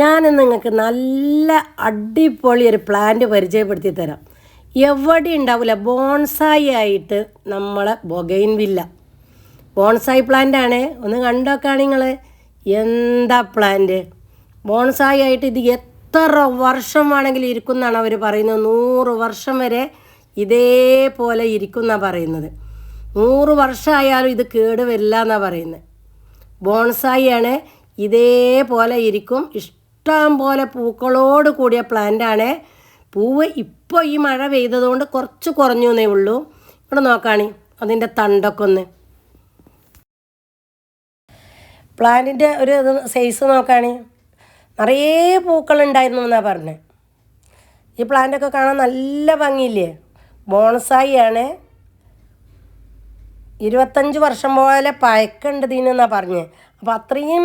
ഞാൻ നിങ്ങൾക്ക് നല്ല അടിപൊളി ഒരു പ്ലാന്റ് പരിചയപ്പെടുത്തി തരാം. എവിടെ ഉണ്ടാവില്ല ബോൺസായി ആയിട്ട് നമ്മളെ ബൊഗൈൻവില്ല ബോൺസായി പ്ലാന്റാണ്. ഒന്ന് കണ്ടോക്കാണ് നിങ്ങൾ. എന്താ പ്ലാന്റ് ബോൺസായി ആയിട്ട് ഇത് എത്ര വർഷം വേണമെങ്കിലും ഇരിക്കുമെന്നാണ് അവർ പറയുന്നത്. 100 വർഷം വരെ ഇതേപോലെ ഇരിക്കുമെന്നാണ് പറയുന്നത്. 100 വർഷമായാലും ഇത് കേട് വരില്ല എന്നാണ് പറയുന്നത്. ബോൺസായി ആണ്, ഇതേപോലെ ഇരിക്കും. ഇഷ്ടം പോലെ പൂക്കളോട് കൂടിയ പ്ലാന്റാണ്. പൂവ് ഇപ്പോൾ ഈ മഴ പെയ്തതുകൊണ്ട് കുറച്ച് കുറഞ്ഞു എന്നേ ഉള്ളൂ. ഇവിടെ നോക്കാണി അതിൻ്റെ തണ്ടൊക്കെ ഒന്ന്. പ്ലാന്റിൻ്റെ ഒരു സൈസ് നോക്കാണി നിറയെ പൂക്കളുണ്ടായിരുന്നു എന്നാണ് പറഞ്ഞത്. ഈ പ്ലാന്റൊക്കെ കാണാൻ നല്ല ഭംഗിയില്ലേ? ബോൺസായി ആണ്. 25 വർഷം പോലെ പഴക്കമുണ്ട് ഇതിനെന്നാണ് പറഞ്ഞത്. അപ്പോൾ അത്രയും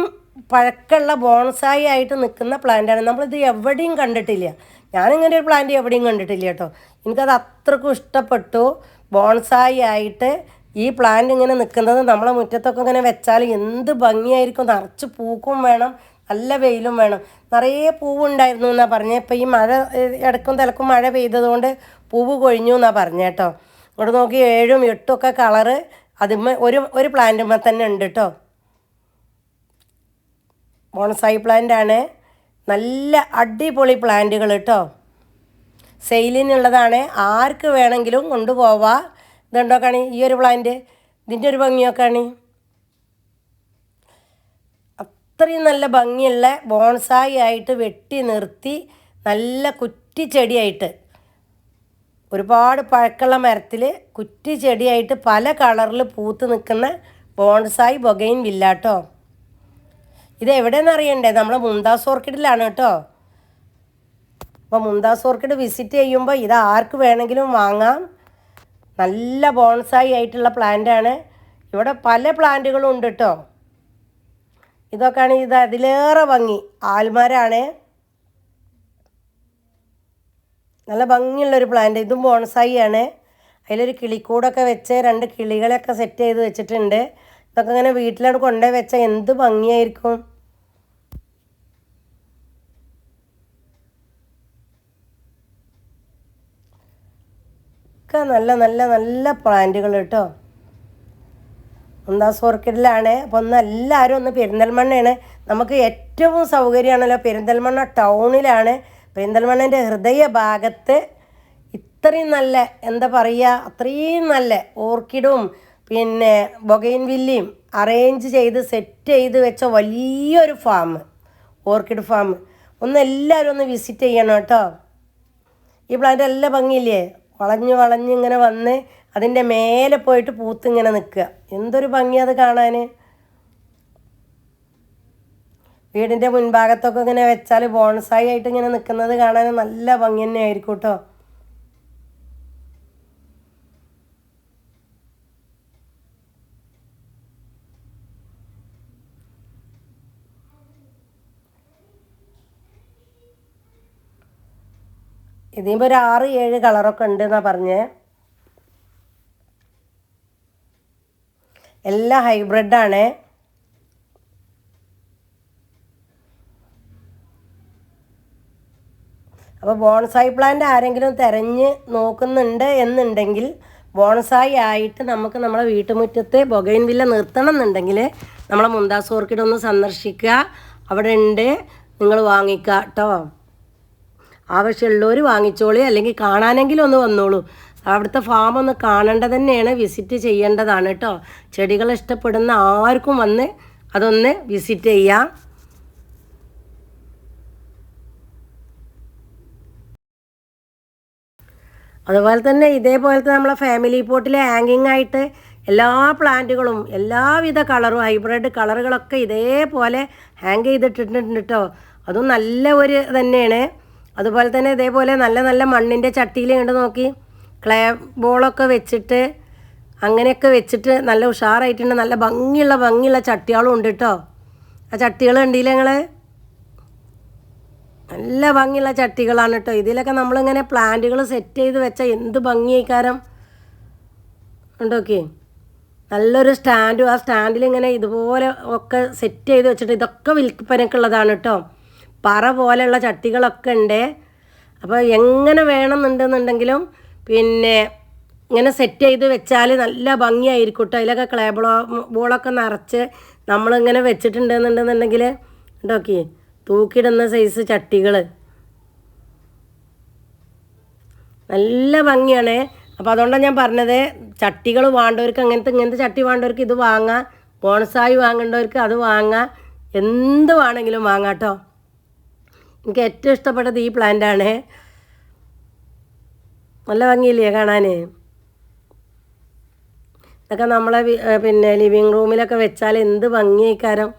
പഴക്കമുള്ള ബോൺസായി ആയിട്ട് നിൽക്കുന്ന പ്ലാന്റാണ്. നമ്മളിത് എവിടെയും കണ്ടിട്ടില്ല. ഞാനിങ്ങനെ ഒരു പ്ലാന്റ് എവിടെയും കണ്ടിട്ടില്ല കേട്ടോ. എനിക്കത് അത്രക്കും ഇഷ്ടപ്പെട്ടു. ബോൺസായി ആയിട്ട് ഈ പ്ലാന്റ് ഇങ്ങനെ നിൽക്കുന്നത് നമ്മളെ മുറ്റത്തൊക്കെ ഇങ്ങനെ വെച്ചാൽ എന്ത് ഭംഗിയായിരിക്കും. നിറച്ച് പൂക്കും വേണം, നല്ല വെയിലും വേണം. നിറയെ പൂവുണ്ടായിരുന്നു എന്നാണ് പറഞ്ഞത്. ഇപ്പോൾ ഈ മഴ ഇടക്കും തിലക്കും മഴ പെയ്തതുകൊണ്ട് പൂവ് കൊഴിഞ്ഞു എന്നാണ് പറഞ്ഞത് കേട്ടോ. ഇവിടെ നോക്കി 7ഉം 8ഉം ഒക്കെ കളറ് അതിന്മേ ഒരു പ്ലാന്റുമ്മേ തന്നെ ഉണ്ട് കേട്ടോ. ബോൺസായി പ്ലാന്റാണ്. നല്ല അടിപൊളി പ്ലാന്റുകൾ കേട്ടോ. സെയിലിനുള്ളതാണ്. ആർക്ക് വേണമെങ്കിലും കൊണ്ടുപോവാം. ഇതുണ്ടോക്കാണി ഈ ഒരു പ്ലാന്റ്, ഇതിൻ്റെ ഒരു ഭംഗിയൊക്കെയാണ്. അത്രയും നല്ല ഭംഗിയുള്ള ബോൺസായി ആയിട്ട് വെട്ടി നിർത്തി നല്ല കുറ്റിച്ചെടിയായിട്ട് ഒരുപാട് പഴക്കമുള്ള മരത്തിൽ കുറ്റിച്ചെടിയായിട്ട് പല കളറിൽ പൂത്ത് നിൽക്കുന്ന ബോൺസായി ബൊഗൈൻവില്ല കേട്ടോ. ഇത് എവിടെയെന്ന് അറിയണ്ടേ? നമ്മളെ മുംതാസ് ഓർക്കിഡിലാണ് കേട്ടോ. അപ്പോൾ മുംതാസ് ഓർക്കിഡ് വിസിറ്റ് ചെയ്യുമ്പോൾ ഇത് ആർക്ക് വേണമെങ്കിലും വാങ്ങാം. നല്ല ബോൺസായി ആയിട്ടുള്ള പ്ലാന്റാണ്. ഇവിടെ പല പ്ലാന്റുകളും ഉണ്ട് കേട്ടോ. ഇതൊക്കെയാണ് ഇത് അതിലേറെ ഭംഗി. ആൽമരാണ്. നല്ല ഭംഗിയുള്ളൊരു പ്ലാന്റ്. ഇതും ബോൺസായി ആണ്. അതിലൊരു കിളിക്കൂടൊക്കെ വെച്ച് 2 കിളികളെയൊക്കെ സെറ്റ് ചെയ്ത് വെച്ചിട്ടുണ്ട്. ഇതൊക്കെ ഇങ്ങനെ വീട്ടിലോട്ട് കൊണ്ടുപോയി വെച്ചാൽ എന്ത് ഭംഗിയായിരിക്കും. ഒക്കെ നല്ല നല്ല നല്ല പ്ലാന്റുകൾ കേട്ടോ. മുംതാസ് ഓർക്കിഡിലാണ്. അപ്പോൾ എല്ലാവരും ഒന്ന് പെരിന്തൽമണ്ണയാണ്. നമുക്ക് ഏറ്റവും സൗകര്യമാണല്ലോ പെരിന്തൽമണ്ണ ടൗണിലാണ്. പെരിന്തൽമണ്ണൻ്റെ ഹൃദയ ഭാഗത്ത് ഇത്രയും നല്ല എന്താ പറയുക, അത്രയും നല്ല ഓർക്കിഡും പിന്നെ ബൊഗൈൻവില്ലയും അറേഞ്ച് ചെയ്ത് സെറ്റ് ചെയ്ത് വെച്ച വലിയൊരു ഫാം, ഓർക്കിഡ് ഫാം. എല്ലാവരും ഒന്ന് വിസിറ്റ് ചെയ്യണം കേട്ടോ. ഈ പ്ലാന്റ് എല്ലാം ഭംഗിയില്ലേ? വളഞ്ഞ് ഇങ്ങനെ വന്ന് അതിൻ്റെ മേലെ പോയിട്ട് പൂത്ത് ഇങ്ങനെ നിൽക്കുക. എന്തൊരു ഭംഗി അത് കാണാൻ. വീടിൻ്റെ മുൻഭാഗത്തൊക്കെ ഇങ്ങനെ വെച്ചാൽ ബോൺസായി ആയിട്ട് ഇങ്ങനെ നിൽക്കുന്നത് കാണാൻ നല്ല ഭംഗി തന്നെ ആയിരിക്കും കേട്ടോ. ഇതിപ്പോൾ ഒരു 6-7 കളറൊക്കെ ഉണ്ട് എന്നാണ് പറഞ്ഞത്. എല്ലാം ഹൈബ്രിഡാണ്. അപ്പോൾ ബോൺസായി പ്ലാന്റ് ആരെങ്കിലും തിരഞ്ഞ് നോക്കുന്നുണ്ട് എന്നുണ്ടെങ്കിൽ ബോൺസായി ആയിട്ട് നമുക്ക് നമ്മളെ വീട്ടുമുറ്റത്ത് ബൊഗൈൻവില്ല നിർത്തണം എന്നുണ്ടെങ്കിൽ നമ്മളെ മുംതാസ് ഓർക്കിഡ് ഒന്ന് സന്ദർശിക്കുക. അവിടെ ഉണ്ട്, നിങ്ങൾ വാങ്ങിക്കുക കേട്ടോ. ആവശ്യമുള്ളവർ വാങ്ങിച്ചോളൂ, അല്ലെങ്കിൽ കാണാനെങ്കിലും ഒന്ന് വന്നോളൂ. അവിടുത്തെ ഫാം ഒന്ന് കാണേണ്ടത് തന്നെയാണ്, വിസിറ്റ് ചെയ്യേണ്ടതാണ് കേട്ടോ. ചെടികൾ ഇഷ്ടപ്പെടുന്ന ആർക്കും വന്ന് അതൊന്ന് വിസിറ്റ് ചെയ്യാം. അതുപോലെ തന്നെ ഇതേപോലത്തെ നമ്മളെ ഫാമിലി പോട്ടിലെ ഹാങ്ങിങ് ആയിട്ട് എല്ലാ പ്ലാന്റുകളും എല്ലാവിധ കളറും ഹൈബ്രിഡ് കളറുകളൊക്കെ ഇതേപോലെ ഹാങ് ചെയ്തിട്ടുണ്ട് കേട്ടോ. അതും നല്ല ഒരു തന്നെയാണ്. അതുപോലെ തന്നെ ഇതേപോലെ നല്ല നല്ല മണ്ണിൻ്റെ ചട്ടിയിൽ കണ്ട് നോക്കി ക്ലേ ബോളൊക്കെ വെച്ചിട്ട് അങ്ങനെയൊക്കെ വെച്ചിട്ട് നല്ല ഉഷാറായിട്ടുണ്ട്. നല്ല ഭംഗിയുള്ള ചട്ടികളും ഉണ്ട് കേട്ടോ. ആ ചട്ടികൾ കണ്ടില്ലേ നിങ്ങൾ? നല്ല ഭംഗിയുള്ള ചട്ടികളാണ് കേട്ടോ. ഇതിലൊക്കെ നമ്മളിങ്ങനെ പ്ലാന്റുകൾ സെറ്റ് ചെയ്ത് വെച്ചാൽ എന്ത് ഭംഗിയായിക്കാരം ഉണ്ടോക്കെ. നല്ലൊരു സ്റ്റാൻഡും ആ സ്റ്റാൻഡിൽ ഇങ്ങനെ ഇതുപോലെ ഒക്കെ സെറ്റ് ചെയ്ത് വെച്ചിട്ട് ഇതൊക്കെ വിൽപ്പനക്കുള്ളതാണ് കേട്ടോ. പറ പോലെയുള്ള ചട്ടികളൊക്കെ ഉണ്ട്. അപ്പോൾ എങ്ങനെ വേണമെന്നുണ്ടെന്നുണ്ടെങ്കിലും പിന്നെ ഇങ്ങനെ സെറ്റ് ചെയ്ത് വെച്ചാൽ നല്ല ഭംഗിയായിരിക്കും കേട്ടോ. അതിലൊക്കെ ക്ലേ ബോളൊക്കെ നിറച്ച് നമ്മളിങ്ങനെ വെച്ചിട്ടുണ്ടെന്നുണ്ടെന്നുണ്ടെങ്കിൽ നോക്കി തൂക്കിയിടുന്ന സൈസ് ചട്ടികൾ നല്ല ഭംഗിയാണ്. അപ്പോൾ അതുകൊണ്ടാണ് ഞാൻ പറഞ്ഞത്, ചട്ടികൾ വേണ്ടവർക്ക് ഇങ്ങനത്തെ ചട്ടി വേണ്ടവർക്ക് ഇത് വാങ്ങാം, ബോൺസായി വാങ്ങേണ്ടവർക്ക് അത് വാങ്ങാം, എന്ത് വേണമെങ്കിലും വാങ്ങാം കേട്ടോ. എനിക്ക് ഏറ്റവും ഇഷ്ടപ്പെട്ടത് ഈ പ്ലാന്റാണ്. നല്ല ഭംഗിയില്ലേ കാണാൻ? ഇതൊക്കെ നമ്മളെ പിന്നെ ലിവിങ് റൂമിലൊക്കെ വെച്ചാൽ എന്ത് ഭംഗിയായിക്കാരം.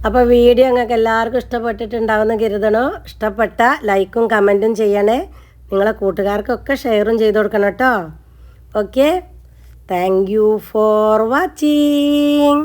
അപ്പോൾ വീഡിയോ നിങ്ങൾക്ക് എല്ലാവർക്കും ഇഷ്ടപ്പെട്ടിട്ടുണ്ടാവുമെന്ന് കരുതണോ? ഇഷ്ടപ്പെട്ട ലൈക്കും കമൻറ്റും ചെയ്യണേ. നിങ്ങളെ കൂട്ടുകാർക്കൊക്കെ ഷെയറും ചെയ്ത് കൊടുക്കണം കേട്ടോ. Okay, thank you for watching.